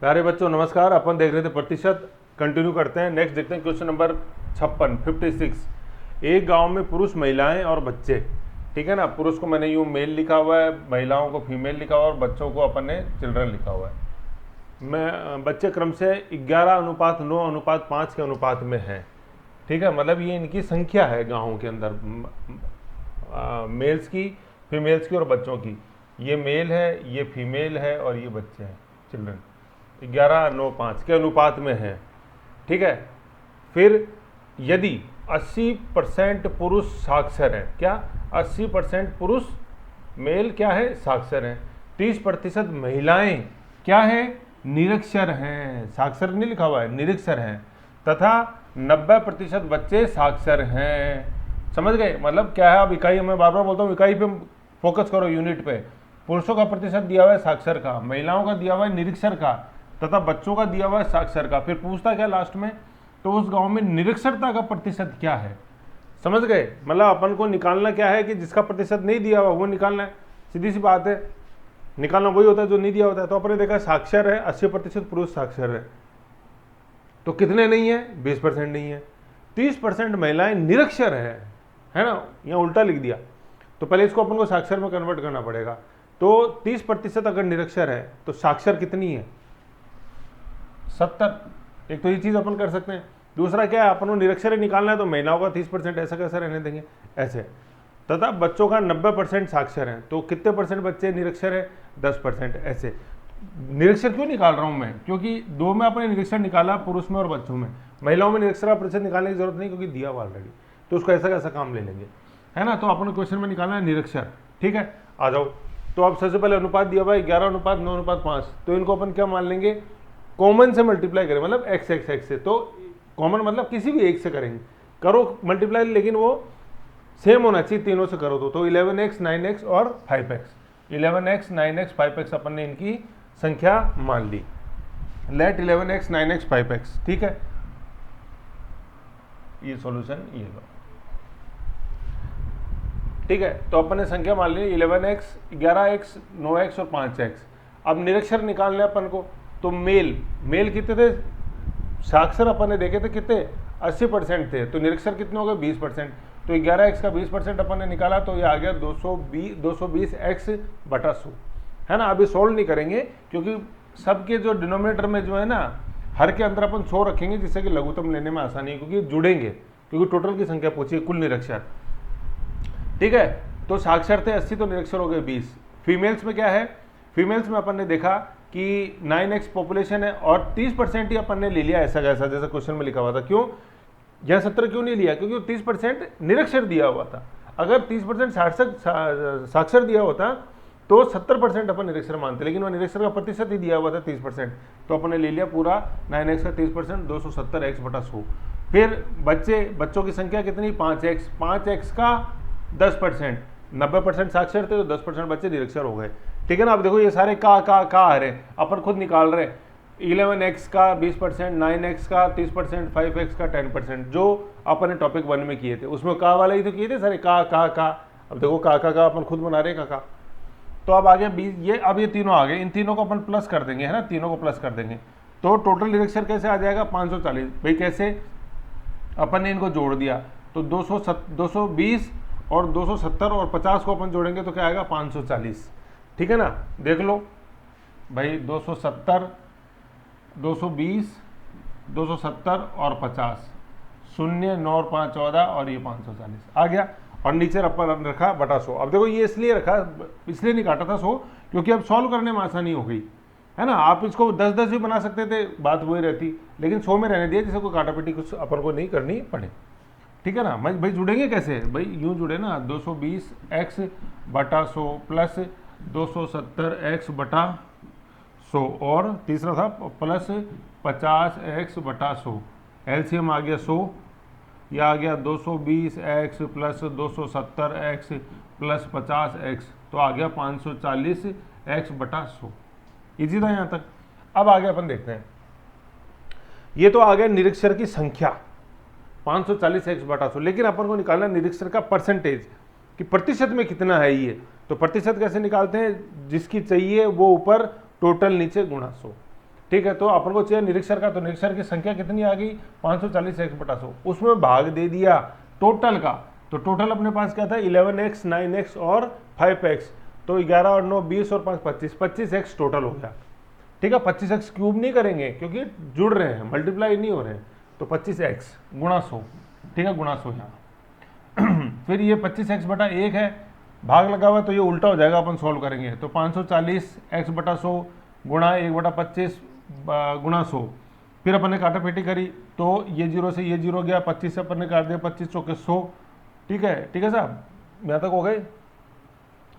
प्यारे बच्चों नमस्कार। अपन देख रहे थे प्रतिशत, कंटिन्यू करते हैं। नेक्स्ट देखते हैं क्वेश्चन नंबर 56। एक गांव में पुरुष, महिलाएं और बच्चे, ठीक है ना। पुरुष को मैंने यूँ मेल लिखा हुआ है, महिलाओं को फीमेल लिखा हुआ है और बच्चों को अपन ने चिल्ड्रन लिखा हुआ है। मैं बच्चे क्रम से 11:9:5 के अनुपात में हैं, ठीक है। मतलब ये इनकी संख्या है गाँव के अंदर, मेल्स की, फीमेल्स की और बच्चों की। ये मेल है, ये फीमेल है और ये बच्चे हैं, चिल्ड्रन। 11:9:5 के अनुपात में है, ठीक है। फिर यदि 80% पुरुष साक्षर हैं, क्या 80% पुरुष मेल क्या है, साक्षर हैं। 30% महिलाएं क्या है, निरक्षर हैं, साक्षर नहीं लिखा हुआ है, निरक्षर हैं। तथा 90% बच्चे साक्षर हैं। समझ गए मतलब क्या है। अब इकाई, मैं बार बार बोलता हूँ, इकाई पे फोकस करो, यूनिट पे। पुरुषों का प्रतिशत दिया हुआ है साक्षर का, महिलाओं का दिया हुआ है निरक्षर का, तथा बच्चों का दिया हुआ है साक्षर का। फिर पूछता क्या लास्ट में, तो उस गांव में निरक्षरता का प्रतिशत क्या है। समझ गए। मतलब अपन को निकालना क्या है कि जिसका प्रतिशत नहीं दिया हुआ वो निकालना है, सीधी सी बात है। निकालना वही होता है जो नहीं दिया होता है। तो अपन ने देखा साक्षर है 80% पुरुष साक्षर है, तो कितने नहीं है, 20% नहीं है। 30% महिलाएं निरक्षर है ना। यहाँ उल्टा लिख दिया, तो पहले इसको अपन को साक्षर में कन्वर्ट करना पड़ेगा। तो 30% अगर निरक्षर है तो साक्षर कितनी है, 70। एक तो ये चीज अपन कर सकते हैं। दूसरा क्या है, अपन को निरक्षर ही निकालना है, तो महिलाओं का 30% ऐसा कैसा रहने देंगे, ऐसे। तथा बच्चों का 90% साक्षर है, तो कितने परसेंट बच्चे निरक्षर है, 10%, ऐसे। निरक्षर क्यों निकाल रहा हूं मैं, क्योंकि दो में अपने निरक्षर निकाला, पुरुष में और बच्चों में। महिलाओं में निरक्षर का प्रतिशत निकालने की जरूरत नहीं, क्योंकि दिया हुआ ऑलरेडी, तो उसको ऐसा कैसा काम ले लेंगे, है ना। तो अपन क्वेश्चन में निकालना है निरक्षर, ठीक है। आ जाओ। तो अब सबसे पहले अनुपात दिया हुआ है 11:9:5, तो इनको अपन क्या मान लेंगे, कॉमन से मल्टीप्लाई करें, मतलब x x x से। तो कॉमन मतलब किसी भी एक से करेंगे, करो मल्टीप्लाई, लेकिन वो सेम होना चाहिए, तीनों से करो तो 11x 9x और 5x। 11x 9x 5x अपन ने इनकी संख्या मान ली। लेट 11x 9x 5x, ठीक है। ये सॉल्यूशन ये लो, ठीक है। तो अपन ने संख्या मान ली 11x 11x 9x और 5x। अब निरक्षर निकालने अपन को, तो मेल कितने थे, साक्षर अपन ने देखे थे कितने, 80% थे, तो निरक्षर कितने हो गए, 20%। तो 11x का 20% अपन ने निकाला, तो ये आ गया 220x/100, है ना। अभी सोल्व नहीं करेंगे, क्योंकि सबके जो डिनोमिनेटर में जो है ना, हर के अंदर अपन 100 रखेंगे, जिससे कि लघुत्तम लेने में आसानी है, क्योंकि जुड़ेंगे, क्योंकि टोटल की संख्या पूछिए, कुल निरक्षर, ठीक है। तो साक्षर थे 80, तो निरक्षर हो गए 20। फीमेल्स में क्या है, फीमेल्स में अपन ने देखा कि 9x पॉपुलेशन है और 30% ही अपन ने ले लिया ऐसा कैसा, जैसा क्वेश्चन में लिखा हुआ था। क्यों यह 70 क्यों नहीं लिया, क्योंकि 30% निरक्षर दिया हुआ था। अगर 30% साक्षर दिया होता तो 70% अपन निरक्षर मानते, लेकिन वो निरक्षर का प्रतिशत ही दिया हुआ था 30%, तो अपन ने ले लिया पूरा 9x का 30%, 270x/100। फिर बच्चों की संख्या कितनी, 5x, 5x का 10%, 90% साक्षर थे, तो 10% बच्चे निरक्षर हो गए, ठीक है ना। अब देखो ये सारे का आ रहे, अपन खुद निकाल रहे। 11x का 20%, 9x का 30%, 5x का 10%, जो अपन ने टॉपिक 1 में किए थे, उसमें का वाला ही तो किए थे सारे, का। अब देखो का अपन खुद बना रहे का। तो अब आ गया 20, अब ये तीनों आ गए, इन तीनों को अपन प्लस कर देंगे, है ना, तीनों को प्लस कर देंगे, तो टोटल निरक्षर कैसे आ जाएगा, 540। भाई कैसे, अपन ने इनको जोड़ दिया, तो 220 और 270 और 50 को अपन जोड़ेंगे तो क्या आएगा, 540, ठीक है ना। देख लो भाई, 270, 220, 270 और 50, 0, 9 और 5 14 और ये 540 आ गया। और नीचे अपन रखा बटा 100। अब देखो ये इसलिए रखा, इसलिए नहीं काटा था 100, क्योंकि अब सॉल्व करने में आसानी हो गई, है ना। आप इसको 10-10 भी बना सकते थे, बात वही रहती, लेकिन 100 में रहने दिया, जिसे कोई काटापीटी कुछ अपन को नहीं करनी पड़े, ठीक है ना। भाई जुड़ेंगे कैसे, भाई यूँ जुड़े ना, 220x/100 प्लस 270x/100 और तीसरा था प्लस 50x/100। एलसीएम आ गया 100, यह आ गया 220x plus 270x plus 50x, तो आ गया 540x/100। इजी था यहाँ तक। अब आगे अपन देखते हैं, ये तो आ गया निरक्षर की संख्या 540x/100, लेकिन अपन को निकालना निरक्षर का परसेंटेज, कि प्रतिशत में कितना है ये। तो प्रतिशत कैसे निकालते हैं, जिसकी चाहिए वो ऊपर टोटल नीचे गुणा 100, ठीक है, तो अपन को चाहिए निरीक्षर का, तो निरीक्षर की संख्या कितनी आ गई 540x/100, उसमें भाग दे दिया टोटल का, तो टोटल अपने पास क्या था 11x 9x और 5x, तो 11 और 9 20 और 5 25, 25x टोटल हो गया। ठीक है, 25x क्यूब नहीं करेंगे क्योंकि जुड़ रहे हैं, मल्टीप्लाई नहीं हो रहे हैं, तो 25x गुणा 100, ठीक है, गुणा 100 यहाँ। फिर ये 25x/1 है, भाग लगा हुआ तो ये उल्टा हो जाएगा, अपन सॉल्व करेंगे, तो 540x/100 गुणा 1/25 गुणा 100। फिर अपन ने काटा पेटी करी, तो ये 0 से ये 0 गया, 25 से अपन ने काट दिया, 25 चौके 100, ठीक है साहब, यहाँ तक हो गए।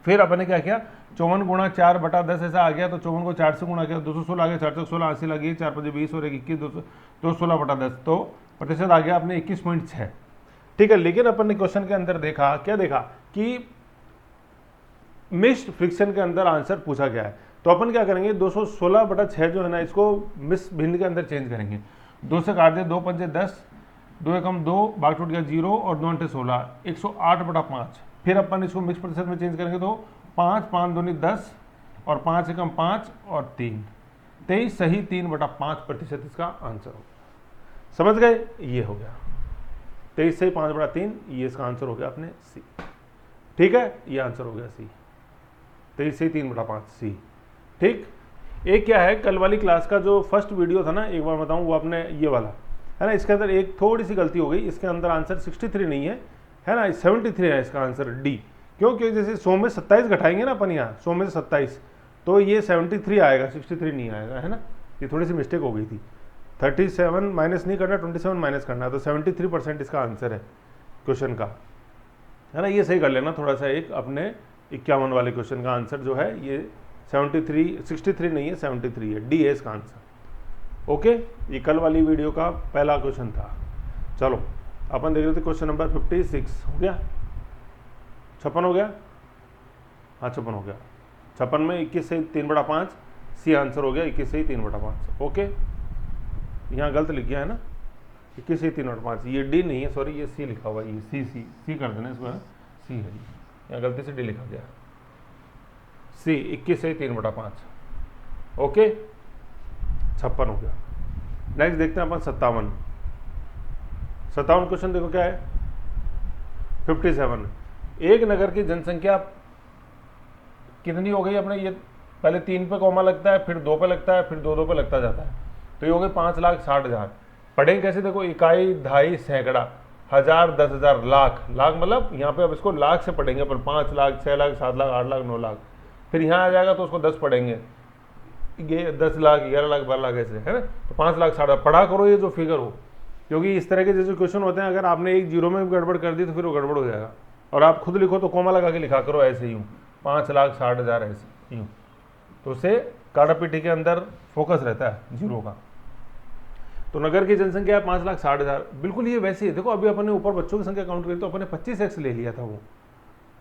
फिर अपन ने क्या किया 54 गुणा 4/10 ऐसा आ गया, तो 54 को 4 से गुणा किया 216 आ गया, 4 16 80 लगी, 4 5 20 और 1 21 216/10, तो प्रतिशत आ गया अपने 21.6। ठीक है, लेकिन अपन ने क्वेश्चन के अंदर देखा, क्या देखा कि मिक्स्ड फ्रिक्शन के अंदर आंसर पूछा गया है, तो अपन क्या करेंगे 216/6 जो है ना, इसको मिस भिन्न के अंदर चेंज करेंगे। 2 से काट दे, 2 पंजे 10, 2 एकम 2, भाग टूट गया 0 और 2 अंटे 16, 108/5। फिर अपन इसको मिक्स प्रतिशत में चेंज करेंगे, तो 5 5 दूनी 10 और 5 एकम 5 और 3, 23 सही 3/5% इसका आंसर होगा। समझ गए, ये हो गया 23 सही 5/3, ये इसका आंसर हो गया अपने सी। ठीक है, ये आंसर हो गया सी, 23 सही 3/5 सी। ठीक, एक क्या है, कल वाली क्लास का जो फर्स्ट वीडियो था ना, एक बार बताऊं, वो आपने ये वाला है ना, इसके अंदर एक थोड़ी सी गलती हो गई, इसके अंदर आंसर 63 नहीं है ना, 73 है इसका आंसर डी। क्यों? क्योंकि जैसे 100 में 27 घटाएंगे ना अपन यहाँ, 100 में से 27, तो ये 73 आएगा, 63 नहीं आएगा, है ना, ये थोड़ी सी मिस्टेक हो गई थी। 37 माइनस नहीं करना, 27 माइनस करना है, तो 73% इसका आंसर है क्वेश्चन का, है ना, ये सही कर लेना थोड़ा सा। एक अपने 51 वाले क्वेश्चन का आंसर जो है ये 63 नहीं है, 73 है, डी है इसका आंसर। ओके, ये कल वाली वीडियो का पहला क्वेश्चन था। चलो अपन देख रहे थे क्वेश्चन नंबर 56 हो गया, 56 हो गया, हाँ 56 हो गया। 56 में 21 से 3/5 सी आंसर हो गया, 21 से 3/5। ओके, यहाँ गलत लिख गया है ना, 21 से 3/5, ये डी नहीं है, सॉरी, ये सी लिखा हुआ है, ये सी कर देना इसको, सी है, यहाँ गलती से डी लिखा गया, सी 21 से 3/5। ओके, 56 हो गया। नेक्स्ट देखते हैं अपन 57 क्वेश्चन, देखो क्या है 57। एक नगर की जनसंख्या कितनी हो गई अपने, ये पहले 3 पे कॉमा लगता है, फिर 2 पे लगता है, फिर 2 पे लगता जाता है, तो ये हो गई 5,60,000। पढ़ेंगे कैसे, देखो इकाई, दहाई, सैकड़ा, हजार, 10,000, लाख, लाख मतलब यहाँ पे अब इसको लाख से पढ़ेंगे पर 5 लाख, 6 लाख, 7 लाख, 8 लाख, 9 लाख, फिर यहाँ आ जाएगा तो उसको 10 पढ़ेंगे, ये 10 लाख, 11 लाख, 12 लाख ऐसे, है ना, तो 5,60,000 पढ़ा करो ये जो फिगर हो, क्योंकि इस तरह के जैसे क्वेश्चन होते हैं, अगर आपने एक जीरो में गड़बड़ कर दी तो फिर वो गड़बड़ हो जाएगा। और आप खुद लिखो तो कोमा लगा के लिखा करो ऐसे यूँ, 5,60,000 ऐसे यूँ, तो उससे काटापीटी के अंदर फोकस रहता है जीरो का। तो नगर की जनसंख्या है 5,60,000, बिल्कुल ये वैसे ही। देखो अभी अपन ने ऊपर बच्चों की संख्या काउंट करी तो अपन ने 25x ले लिया था वो,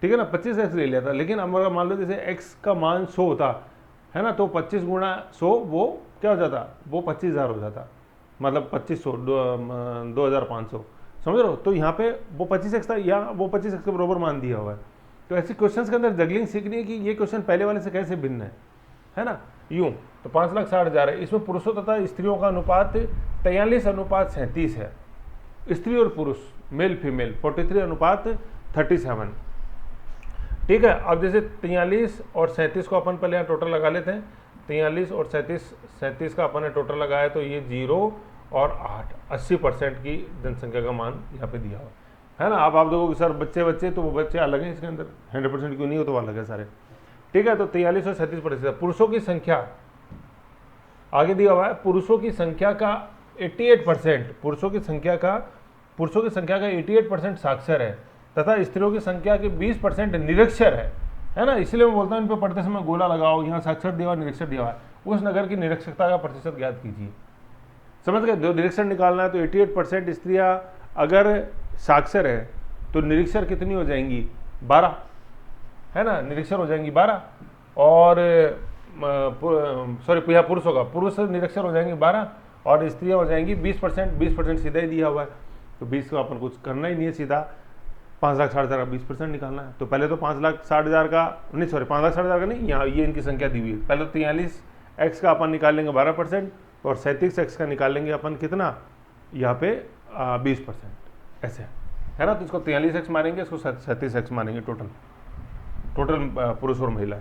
ठीक है ना, 25x ले लिया था, लेकिन अब अगर मान लो जैसे x का मान 100 होता है ना, तो 25 गुणा 100 वो क्या हो जाता, वो 25,000 हो जाता, मतलब 2500 2,500, समझ रहे हो। तो यहाँ पे वो 25x था, यहाँ वो 25x के बराबर मान दिया हुआ है। तो ऐसे क्वेश्चंस के अंदर जगलिंग सीखनी है कि ये क्वेश्चन पहले वाले से कैसे भिन्न है ना। यूँ तो 5,60,000 है, इसमें पुरुषों तथा स्त्रियों का अनुपात 43:37 है, स्त्री और पुरुष मेल फीमेल 43:37, ठीक है। अब जैसे 43 और 37 को अपन पहले यहाँ टोटल लगा लेते हैं, 43 और 37 का अपन ने टोटल लगाया तो ये 0 और 8, 80% की जनसंख्या का मान यहाँ पे दिया हुआ है ना। अब आप देखो कि सर बच्चे तो वो बच्चे अलग हैं इसके अंदर, 100% क्यों नहीं हो तो वो अलग है सारे, ठीक है। तो 43 और 37%। पुरुषों की संख्या आगे दिया हुआ है, पुरुषों की संख्या का 88%, पुरुषों की संख्या का 88% साक्षर है तथा स्त्रियों की संख्या के 20% निरक्षर है ना। इसलिए मैं बोलता हूँ इन पर पढ़ते समय गोला लगाओ, यहाँ साक्षर दिया हुआ निरक्षर दिया हुआ है, उस नगर की निरक्षरता का प्रतिशत ज्ञात कीजिए। समझ गए, जो निरक्षर निकालना है तो 88% स्त्रियाँ अगर साक्षर है तो निरक्षर कितनी हो जाएंगी 12, है ना, निरक्षर हो जाएंगी 12, और सॉरी यहाँ पुरुषों का, पुरुष निरक्षर हो जाएंगे 12 और स्त्रियाँ हो जाएंगी 20% सीधा ही दिया हुआ है, तो 20 का अपन कुछ करना ही नहीं है, सीधा 5,60,000 का 20% निकालना है। तो पहले तो 5,60,000 का नहीं, सॉरी 5,60,000 का नहीं, यहाँ ये इनकी संख्या दी हुई है, पहले तो x का अपन निकालेंगे 12% और 37x का निकालेंगे अपन कितना यहाँ पे 20%, ऐसे है ना। तो इसको 43x मानेंगे, इसको 37x मानेंगे। टोटल पुरुष और महिला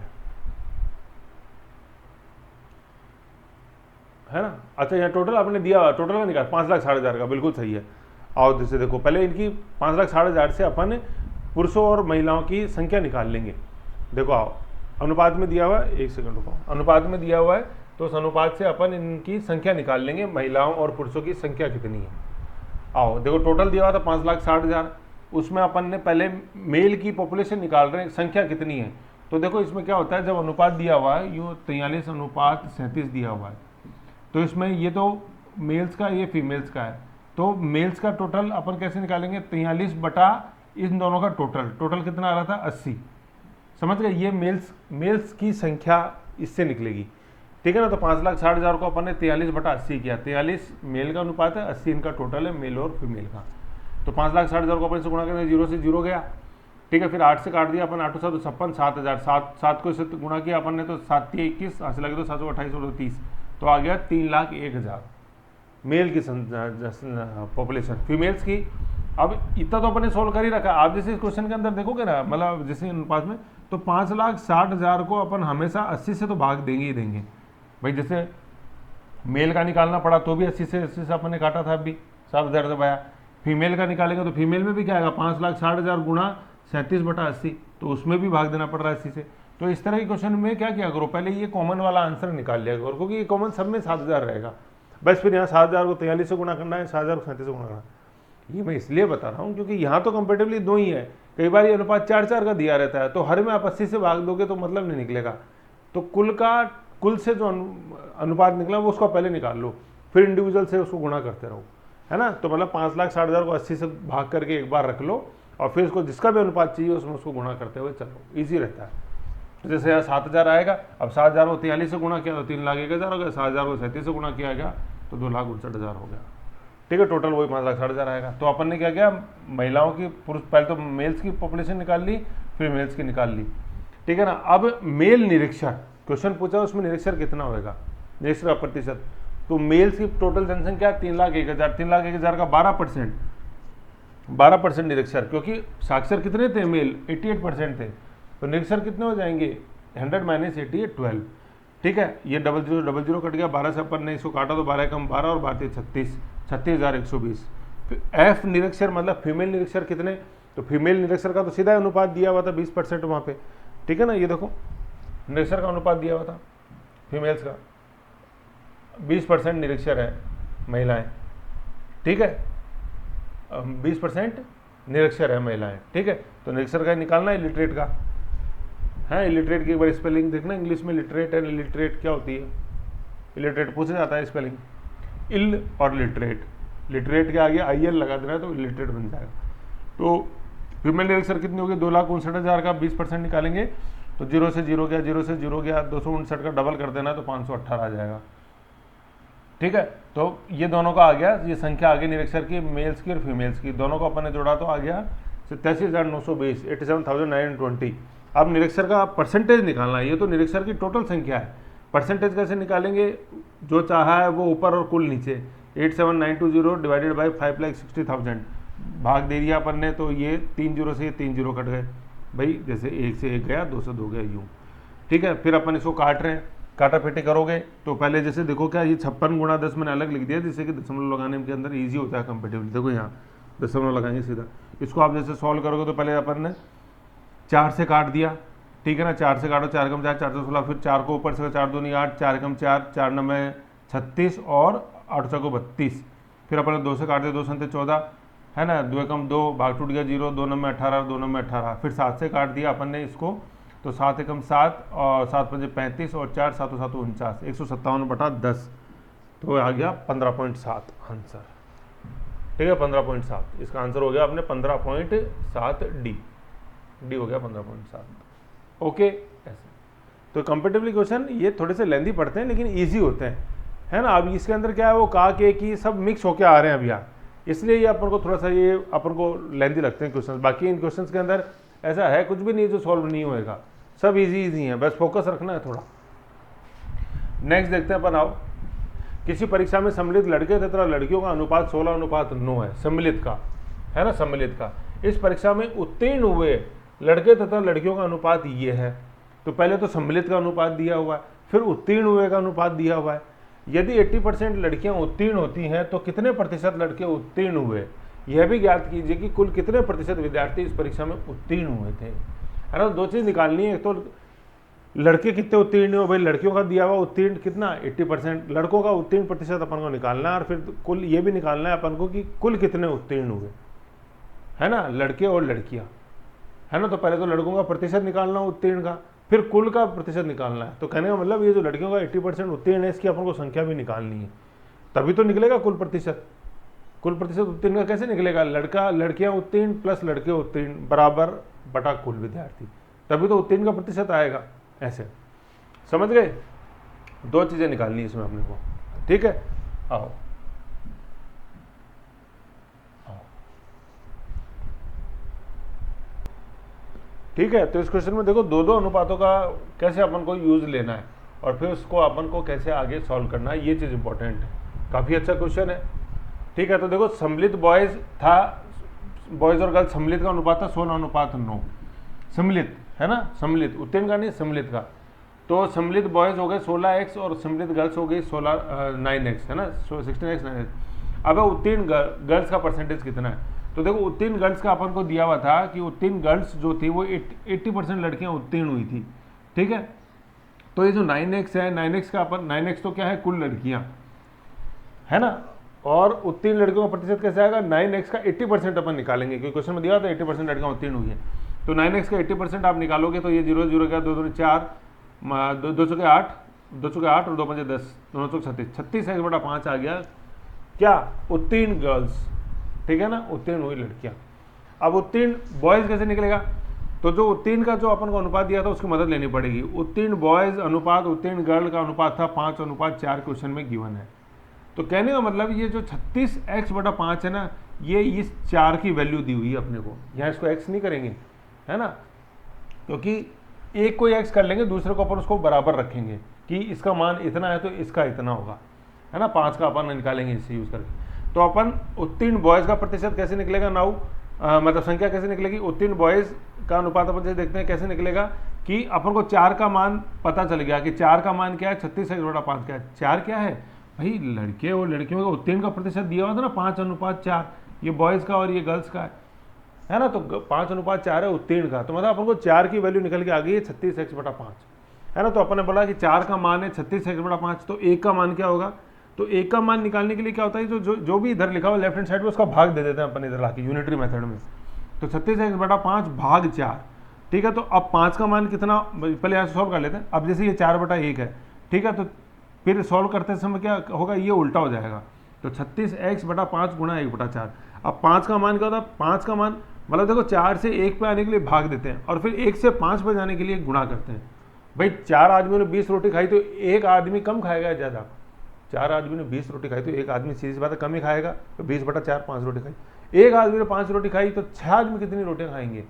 है ना। अच्छा यहाँ टोटल आपने दिया, टोटल का निकाल 5,60,000 का, बिल्कुल सही है। आओ जैसे देखो, पहले इनकी 5,60,000 से अपन पुरुषों और महिलाओं की संख्या निकाल लेंगे। देखो आओ, अनुपात में दिया हुआ है, एक सेकंड रुको, अनुपात में दिया हुआ है तो उस अनुपात से अपन इनकी संख्या निकाल लेंगे, महिलाओं और पुरुषों की संख्या कितनी है। आओ देखो, टोटल दिया हुआ था 5,60,000, उसमें अपन ने पहले मेल की पॉपुलेशन निकाल रहे हैं, संख्या कितनी है। तो देखो इसमें क्या होता है, जब अनुपात दिया हुआ है, ये 43:37 दिया हुआ है, तो इसमें ये तो मेल्स का, ये फीमेल्स का है। तो मेल्स का टोटल अपन कैसे निकालेंगे, 43 बटा इन दोनों का टोटल कितना आ रहा था, 80। समझ गए, ये मेल्स की संख्या इससे निकलेगी, ठीक है ना। तो 5,60,000 को अपन ने 43 बटा 80 किया, 43 मेल का अनुपात है, 80 इनका टोटल है, मेल और फीमेल का। तो 5,60,000 को अपन से गुणा करेंगे, 0 से 0 गया, ठीक है। फिर 8 से काट दिया अपन, 8 7 56, 7,000, 7 को इससे गुणा किया अपन ने, तो 7 21 हासिल लगे, तो 728 और 30, तो आ गया 3,01,000 मेल की पॉपुलेशन। फीमेल्स की अब इतना तो अपन ने सोल्व कर ही रखा। आप जैसे इस क्वेश्चन के अंदर देखोगे ना, मतलब जैसे अनुपात में, तो 5,60,000 को अपन हमेशा 80 से तो भाग देंगे ही देंगे भाई। जैसे मेल का निकालना पड़ा तो भी 80 से अपन ने काटा था, अभी 7,000 से पाया। फीमेल का निकालेंगे तो फीमेल में भी क्या आएगा, 5,60,000 गुणा 37 बटा 80, तो उसमें भी भाग देना पड़ रहा है 80 से। तो इस तरह के क्वेश्चन में क्या किया करो, पहले ये कॉमन वाला आंसर निकाल लिया करो, क्योंकि ये कॉमन सब में 7,000 रहेगा। बस फिर यहाँ 7,000 को 43 से गुणा करना है, 7,000 को 37 से गुणा करना है। ये मैं इसलिए बता रहा हूँ क्योंकि यहाँ तो कंपेरेटिवली 2 ही है, कई बार ये अनुपात 4-4 का दिया रहता है, तो हर में आप 80 से भाग दोगे तो मतलब नहीं निकलेगा। तो कुल से जो अनुपात निकला वो उसको पहले निकाल लो, फिर इंडिविजुअल से उसको गुणा करते रहो, है ना। तो मतलब 5,60,000 को 80 से भाग करके एक बार रख लो, और फिर उसको जिसका भी अनुपात चाहिए उसमें उसको गुणा करते हुए चलो, ईजी रहता है। तो जैसे यहाँ 7,000 आएगा, अब 7,000 को 43 से गुणा किया तो 3,01,000 हो गया, 7,000 को 37 से गुणा किया गया तो 2,59,000 हो गया, ठीक है। टोटल वही 5,60,000 आएगा। तो अपन ने क्या किया, महिलाओं की, पुरुष, पहले तो मेल्स की पॉपुलेशन निकाल ली, फिर मेल्स की निकाल ली, ठीक है ना। अब मेल निरीक्षर क्वेश्चन पूछा, उसमें निरीक्षर कितना होगा, निरीक्षर का प्रतिशत। तो मेल्स की टोटल जनसंख्या 3,01,000, 3,01,000 का 12% निरीक्षर, क्योंकि साक्षर कितने थे मेल, 88% थे, तो निरीक्षर कितने हो जाएंगे, 100 - 88 12, ठीक है। ये 00 कट गया, 12 से अपन ने इसको काटा तो 12 कम 12 और 12 36, 36,120। फिर एफ निरीक्षर मतलब फीमेल निरीक्षर कितने, तो फीमेल निरीक्षर का तो सीधा अनुपात दिया हुआ था 20% वहाँ पे, ठीक है ना। ये देखो निरीक्षर का अनुपात दिया हुआ था, फीमेल्स का 20% निरीक्षर है महिलाएं, ठीक है, 20% निरीक्षर है महिलाएं, ठीक है। तो निरीक्षर का निकालना है, इलिटरेट का है, इलिटरेट की एक बार स्पेलिंग देखना इंग्लिश में, लिटरेट एंड इलिटरेट क्या होती है, इलिटरेट पूछा जाता है स्पेलिंग, इल और लिटरेट, लिटरेट के आगे IL लगा देना है तो इलिटरेट बन जाएगा। तो फीमेल निरीक्षर कितनी होगी, 2,59,000 का 20% निकालेंगे तो 0 से 0 गया, 0 से 0 गया, 259 का डबल कर देना तो 518 आ जाएगा, ठीक है। तो ये दोनों का आ गया, ये संख्या आ गई निरीक्षर की, मेल्स की और फीमेल्स की, दोनों को अपन ने जोड़ा तो आ गया 87,920, 87,920। अब निरीक्षर का परसेंटेज निकालना है, ये तो निरीक्षर की टोटल संख्या है, परसेंटेज कैसे निकालेंगे, जो चाहा है वो ऊपर और कुल नीचे, 87,920 डिवाइडेड बाई 5,60,000 भाग दे दिया अपन ने, तो ये 3 0 से ये 3 0 कट गए भाई, जैसे 1 से 1 गया, 2 से 2 गया, यूँ, ठीक है। फिर अपन इसको काट रहे हैं, काटा पेटी करोगे तो पहले जैसे देखो क्या, ये 56 गुणा 10 मैंने अलग लिख दिया, जिससे कि दशमलव लगाने के अंदर ईजी होता है कंपेटिवली। देखो यहाँ दशमलव लगाएंगे सीधा, इसको आप जैसे सॉल्व करोगे तो पहले अपन ने 4 से काट दिया, ठीक है ना, 4 से काटो, 4 कम 4, 4 से 16, फिर 4 को ऊपर से 4 दूनी 8, 4 कम 4, 4 9 36 और 8 को 32, फिर अपन ने 2 से काट दिया, 2 7 14, है ना, 2 कम 2, भाग टूट गया 0, 2 9 18, 2 9 18, फिर 7 से काट दिया अपन ने इसको, तो 7 एकम 7 और 7 5 35 और 4 7 7 49, 157 बटा 10, तो आ गया 15.7 आंसर, ठीक है, 15.7 इसका आंसर हो गया अपने 15.7 डी हो गया 15.7, ओके। ऐसे तो कंपेटिवली क्वेश्चन ये थोड़े से लेंदी पड़ते हैं लेकिन ईजी होते हैं, है ना। अब इसके अंदर क्या है, वो का के की सब मिक्स होके आ रहे हैं अभी यहाँ, इसलिए ये अपन को थोड़ा सा ये अपन को लेंदी लगते हैं क्वेश्चन। बाकी इन क्वेश्चंस के अंदर ऐसा है कुछ भी नहीं जो सॉल्व नहीं होएगा, सब इजी है, बस फोकस रखना है थोड़ा। नेक्स्ट देखते हैं अपन, आओ। किसी परीक्षा में सम्मिलित लड़के तथा लड़कियों का अनुपात 16:9 है, सम्मिलित का, है ना, सम्मिलित का। इस परीक्षा में उत्तीर्ण हुए लड़के तथा लड़कियों का अनुपात ये है। तो पहले तो सम्मिलित का अनुपात दिया हुआ है, फिर उत्तीर्ण हुए का अनुपात दिया हुआ है। यदि 80% लड़कियां उत्तीर्ण होती हैं तो कितने प्रतिशत लड़के उत्तीर्ण हुए, यह भी ज्ञात कीजिए कि कुल कितने प्रतिशत विद्यार्थी इस परीक्षा में उत्तीर्ण हुए थे, है ना। दो चीज़ निकालनी है, एक तो लड़के कितने उत्तीर्ण हुए, भाई लड़कियों का दिया हुआ उत्तीर्ण कितना 80%, लड़कों का उत्तीर्ण प्रतिशत अपन को निकालना है, और फिर कुल ये भी निकालना है अपन को कि कुल कितने उत्तीर्ण हुए, है ना, लड़के और लड़कियां, है ना। तो पहले तो लड़कों का प्रतिशत निकालना उत्तीर्ण का, फिर कुल का प्रतिशत निकालना है। तो कहने का मतलब ये जो लड़कियों का 80% उत्तीर्ण है, इसकी अपन को संख्या भी निकालनी है, तभी तो निकलेगा कुल प्रतिशत। कुल प्रतिशत उत्तीर्ण का कैसे निकलेगा, लड़कियां उत्तीर्ण प्लस लड़के उत्तीर्ण बराबर बटा कुल विद्यार्थी, तभी तो उत्तीर्ण का प्रतिशत आएगा। ऐसे समझ गए, दो चीजें निकालनी है इसमें अपने को, ठीक है। आओ ठीक है। तो इस क्वेश्चन में देखो दो अनुपातों का कैसे अपन को यूज लेना है और फिर उसको अपन को कैसे आगे सॉल्व करना है, ये चीज इंपॉर्टेंट है। काफी अच्छा क्वेश्चन है, ठीक है। तो देखो सम्मिलित बॉयज था, बॉयज और गर्ल्स सम्मिलित का अनुपात था 16:9, सम्मिलित है ना, सम्मिलित, उत्तीर्ण का नहीं, सम्मिलित का। तो सम्मिलित बॉयज हो गए 16x और सम्मिलित गर्ल्स हो गई 9x, है ना, 16x 9x। अब उत्तीर्ण गर्ल्स का परसेंटेज कितना है, तो देखो उत्तीर्ण गर्ल्स का अपन को दिया हुआ था कि उत्तीर्ण गर्ल्स जो थी वो 80% लड़कियां उत्तीर्ण हुई थी, ठीक है। तो ये जो 9x है, 9x का अपन, 9x तो क्या है, कुल लड़कियां, है ना, और उत्तीर्ण लड़कियों का प्रतिशत कैसे आएगा, 9x का 80% अपन निकालेंगे, क्योंकि क्वेश्चन में दिया था 80% लड़कियां उत्तीर्ण हुई है। तो 9x का 80% आप निकालोगे तो ये 0 0 का 2 2 4 2 चौके 8 2 चौके 8 और 2 5 10 दोनों चौक 36, 36x/5 आ गया क्या, उत्तीर्ण गर्ल्स, ठीक है ना, उत्तीर्ण हुई लड़कियां। अब उत्तीर्ण बॉयज कैसे निकलेगा, तो जो उत्तीर्ण का जो अपन को अनुपात दिया था उसकी मदद लेनी पड़ेगी। उत्तीर्ण बॉयज अनुपात उत्तीर्ण गर्ल का अनुपात था 5:4 क्वेश्चन में गिवन है। तो कहने का मतलब ये जो 36x/5 है ना, ये इस 4 की वैल्यू दी हुई है अपने को, यहाँ इसको x नहीं करेंगे, है ना, क्योंकि एक को x कर लेंगे, दूसरे को अपन उसको बराबर रखेंगे कि इसका मान इतना है तो इसका इतना होगा, है ना, 5 का अपन निकालेंगे इससे यूज करके। तो अपन उत्तीर्ण बॉयज का प्रतिशत कैसे निकलेगा नाउ, मतलब संख्या कैसे निकलेगी, उत्तीर्ण बॉयज का अनुपात अपन देखते हैं कैसे निकलेगा कि अपन को 4 का मान पता चल गया कि 4 का मान क्या है, 36x/5 क्या है, 4 क्या है भाई, लड़के और लड़कियों का उत्तीर्ण का प्रतिशत दिया हुआ था ना 5:4, ये बॉयज का और ये गर्ल्स का है ना। तो 5:4 है उत्तीर्ण का, तो मतलब अपन को 4 की वैल्यू निकल के आ गई है 36x/5, है ना। तो अपन ने बोला कि 4 का मान है 36x/5, तो 1 का मान क्या होगा, तो 1 का मान निकालने के लिए क्या होता है, जो भी इधर लिखा हुआ लेफ्ट हैंड साइड में उसका भाग दे देते हैं अपन इधर लाके यूनिटरी मेथड में। तो 36x/5 भाग 4, ठीक है। तो अब 5 का मान कितना, पहले यहाँ से सॉल्व कर लेते हैं। अब जैसे ये 4/1 है, ठीक है, तो फिर सॉल्व करते समय क्या होगा, ये उल्टा हो जाएगा। तो 36x/5 गुणा 1/4। अब 5 का मान क्या होता है, 5 का मान मतलब देखो 4 से 1 पे आने के लिए भाग देते हैं और फिर 1 से 5 पे जाने के लिए गुणा करते हैं। भाई 4 आदमियों ने 20 रोटी खाई तो एक आदमी कम खाएगा ज़्यादा, 4 आदमी ने 20 रोटी खाई तो एक आदमी सीधी बात है कम ही खाएगा, तो 20/4 5 रोटी खाई। एक आदमी ने 5 रोटी खाई तो 6 आदमी कितनी रोटियां खाएंगे,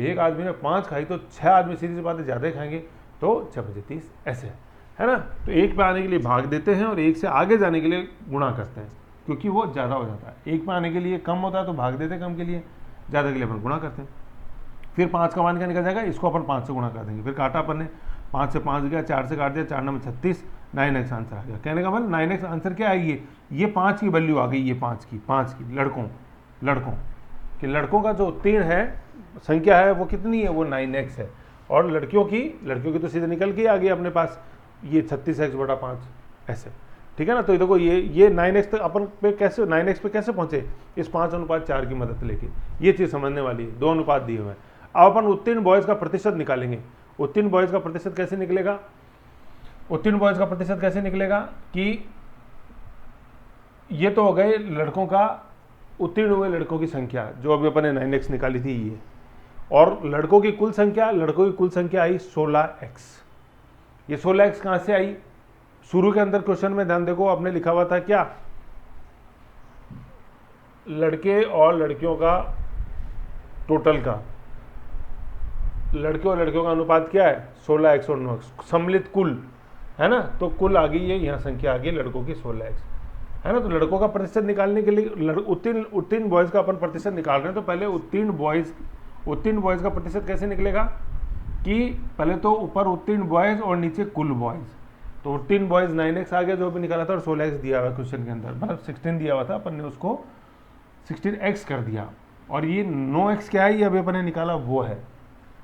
एक आदमी ने 5 खाई तो 6 आदमी सीधी सी बात है ज़्यादा खाएंगे, तो 6×30 ऐसे है ना। तो 1 पे आने के लिए भाग देते हैं और 1 से आगे जाने के लिए गुणा करते हैं, क्योंकि वो ज़्यादा हो जाता है। 1 पे आने के लिए कम होता है तो भाग देते हैं कम के लिए, ज़्यादा के लिए अपन गुणा करते हैं। फिर 5 का मान क्या निकल जाएगा, इसको अपन 5 से गुणा कर देंगे, फिर काटा अपन ने, 5 से 5 गया, 4 से काट दिया, 4 9 36, 9x आंसर आ गया। कहने का मतलब 9x आंसर क्या है, ये 5 की वैल्यू आ गई, ये 5 की लड़कों का जो उत्तीर्ण है संख्या है वो कितनी है, वो 9x है, और लड़कियों की तो सीधे निकल के आ गई अपने पास, ये 36x/5 ऐसे, ठीक है ना। तो देखो ये 9x तक अपन पे कैसे 9x पे कैसे पहुंचे, इस 5:4 की मदद लेके, ये चीज़ समझने वाली है। 2 अनुपात दिए हुए हैं। अब अपन उत्तीर्ण बॉयज़ का प्रतिशत निकालेंगे। उत्तीर्ण बॉयज़ का प्रतिशत कैसे निकलेगा, उत्तीर्ण बॉयज़ का प्रतिशत कैसे निकलेगा कि ये तो हो गए लड़कों का, उत्तीर्ण हुए लड़कों की संख्या जो अभी अपन ने 9x निकाली थी ये, और लड़कों की कुल संख्या आई 16x। ये 16x कहाँ से आई, शुरू के अंदर क्वेश्चन में ध्यान देखो, आपने लिखा हुआ था क्या, लड़के और लड़कियों का टोटल का, लड़के और लड़कियों का अनुपात क्या है 16x और 9x, सम्मिलित कुल, है ना। तो कुल आ गई है, यहाँ संख्या आ गई लड़कों की 16x, है ना। तो लड़कों का प्रतिशत निकालने के लिए उत्तीर्ण बॉयज़ का अपन प्रतिशत निकाल रहे हैं, तो पहले उत्तीर्ण बॉयज़ का प्रतिशत कैसे निकलेगा कि पहले तो ऊपर उत्तीर्ण बॉयज़ और नीचे कुल बॉयज़। तो उत्तीर्ण बॉयज़ 9x आ गया जो भी निकाला था, और 16x दिया हुआ क्वेश्चन के अंदर, मतलब 16 दिया हुआ था, अपन ने उसको 16x कर दिया। और ये 9x क्या है, ये अभी अपन ने निकाला वो है,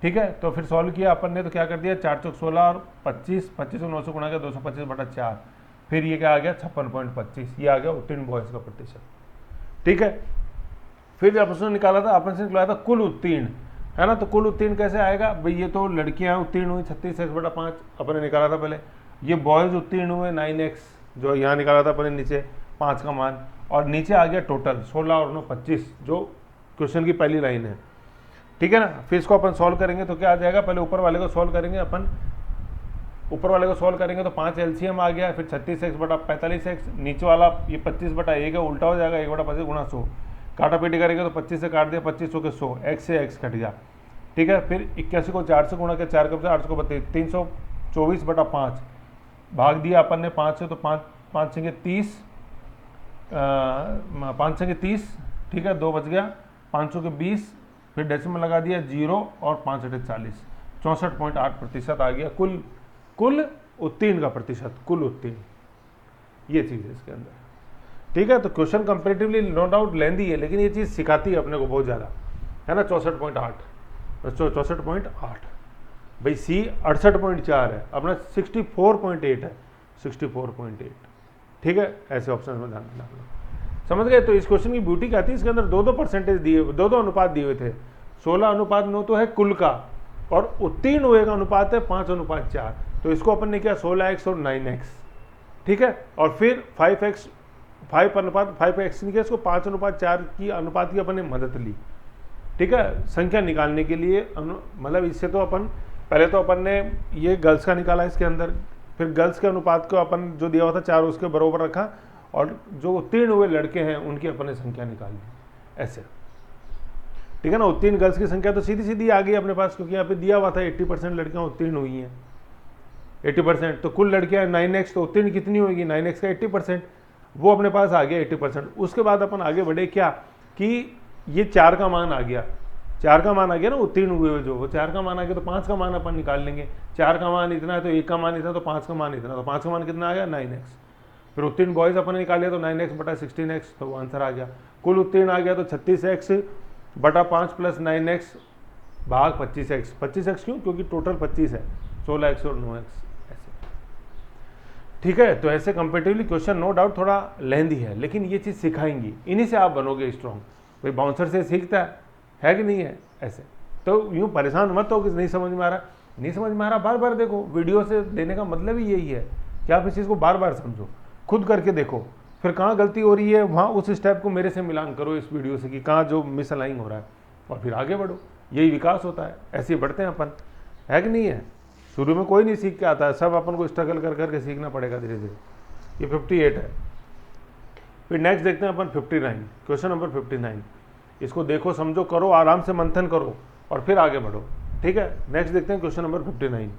ठीक है। तो फिर सॉल्व किया अपन ने, तो क्या कर दिया, 4 चौक 16 और 25 को 9 से गुणा किया 225/4, फिर ये क्या आ गया 56.25, ये आ गया उत्तीर्ण बॉयज़ का प्रतिशत, ठीक है। फिर जब उसने निकाला था, अपन से निकाला था कुल उत्तीर्ण, है ना। तो कुल उत्तीर्ण कैसे आएगा भाई, ये तो लड़कियां उत्तीर्ण हुई 36x/5 अपन ने निकाला था पहले, ये बॉयज़ उत्तीर्ण हुए 9x जो यहाँ निकाला था अपन ने नीचे 5 का मान, और नीचे आ गया टोटल 16 और 9 25 जो क्वेश्चन की पहली लाइन है, ठीक है ना। फिर इसको अपन सॉल्व करेंगे तो क्या आ जाएगा, पहले ऊपर वाले को सॉल्व करेंगे अपन, ऊपर वाले को सॉल्व करेंगे तो 5 LCM आ गया, फिर 36x/45x, नीचे वाला ये 25/1 है, उल्टा हो जाएगा 1/25 गुणा 100, काटा पीटी करेंगे तो 25 से काट दिया 25 के 100, x से x कट गया, ठीक है। फिर 81 को 4 से गुणा किया, 4 कब से 8 को 32, 324/5 भाग दिया अपन ने 5 से, तो 5 से 30, 5 से 30, ठीक है, 2 बच गया, 500 के 20, फिर डेसिमल लगा दिया 0 और 5 × 40, 64.8% आ गया कुल उत्तीर्ण का प्रतिशत, कुल उत्तीर्ण, ये चीज़ है इसके अंदर, ठीक है। तो क्वेश्चन कंपेरेटिवली नो डाउट लेंदी है, लेकिन ये चीज़ सिखाती है अपने को बहुत ज़्यादा, है ना। 64.8 भाई, सी 68.4 है, अपना 64.8 है, 64.8, ठीक है। ऐसे ऑप्शन में ध्यान देना, समझ गए। तो इस क्वेश्चन की ब्यूटी क्या थी, इसके अंदर 2-2 परसेंटेज दिए, 2-2 अनुपात दिए हुए थे, 16:9 तो है कुल का, और उत्तीर्ण हुए का अनुपात है 5:4, तो इसको अपन ने किया 16x और 9x, ठीक है। और फिर 5x नहीं किया, इसको 5:4 की अनुपात की अपन ने मदद ली, ठीक है, संख्या निकालने के लिए। मतलब इससे तो अपन पहले तो अपन ने ये गर्ल्स का निकाला इसके अंदर, फिर गर्ल्स के अनुपात को अपन जो दिया हुआ था 4 उसके बराबर रखा, और जो उत्तीर्ण हुए लड़के हैं उनकी अपन ने संख्या निकाली, ऐसे, ठीक है ना। उत्तीर्ण गर्ल्स की संख्या तो सीधी सीधी आ गई अपने पास, क्योंकि यहाँ पे दिया हुआ था 80% लड़कियाँ उत्तीर्ण हुई हैं, 80%, तो कुल लड़कियाँ 9x, तो उत्तीर्ण कितनी होगी 9x का 80%, वो अपने पास आ गया 80%। उसके बाद अपन आगे बढ़े क्या कि ये 4 का मान आ गया, 4 का मान आ गया ना उत्तीर्ण हुए जो, वो 4 का मान आ गया, तो 5 का मान अपन निकाल लेंगे, 4 का मान इतना है तो 1 का मान इतना, तो 5 का मान इतना, तो 5 का मान कितना आ गया 9x। फिर उत्तीर्ण बॉयज़ अपन ने निकाल लिया, तो 9x/16x, तो वो आंसर आ गया। कुल उत्तीर्ण आ गया तो 36x/5 + 9x भाग 25x, 25x क्यों, क्योंकि टोटल 25 है, 16x और 9x, ऐसे, ठीक है। तो ऐसे कंपेटिवली क्वेश्चन नो डाउट थोड़ा लेंदी है, लेकिन ये चीज़ सिखाएंगी, इन्हीं से आप बनोगे स्ट्रॉन्ग। भाई बाउंसर से सीखता है कि नहीं है, ऐसे। तो यूँ परेशान मत हो कि नहीं समझ में आ रहा, नहीं समझ में आ रहा, बार बार देखो, वीडियो से देने का मतलब ही यही है कि आप इस चीज़ को बार बार समझो, खुद करके देखो, फिर कहाँ गलती हो रही है वहाँ उस स्टेप को मेरे से मिलान करो इस वीडियो से कि कहाँ जो मिसअलाइंग हो रहा है, और फिर आगे बढ़ो, यही विकास होता है, ऐसे ही बढ़ते हैं अपन, है कि नहीं है। शुरू में कोई नहीं सीख के आता है, सब अपन को स्ट्रगल कर करके सीखना पड़ेगा धीरे धीरे। ये 58 है। फिर नेक्स्ट देखते हैं अपन 59, क्वेश्चन नंबर 59। इसको देखो, समझो, करो, आराम से मंथन करो और फिर आगे बढ़ो, ठीक है। नेक्स्ट देखते हैं क्वेश्चन नंबर 59।